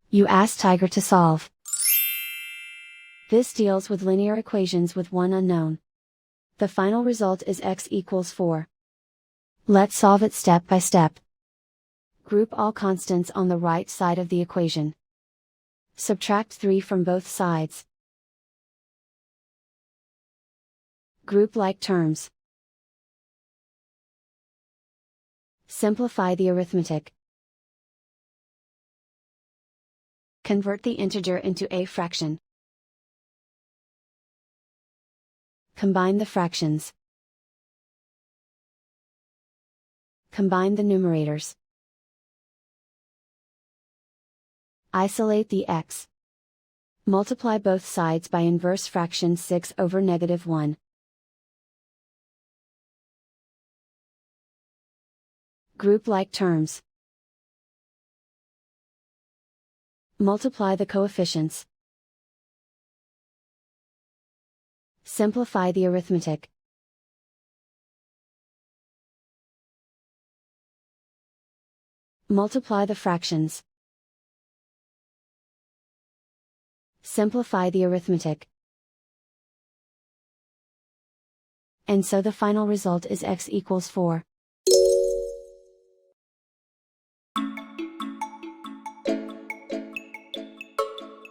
You ask Tiger to solve. This deals with linear equations with one unknown. The final result is x equals 4. Let's solve it step by step. Group all constants on the right side of the equation. Subtract 3 from both sides. Group like terms. Simplify the arithmetic. Convert the integer into a fraction. Combine the fractions. Combine the numerators. Isolate the x. Multiply both sides by inverse fraction 6 over -1. Group like terms. Multiply the coefficients. Simplify the arithmetic. Multiply the fractions. Simplify the arithmetic. And so the final result is x equals 4.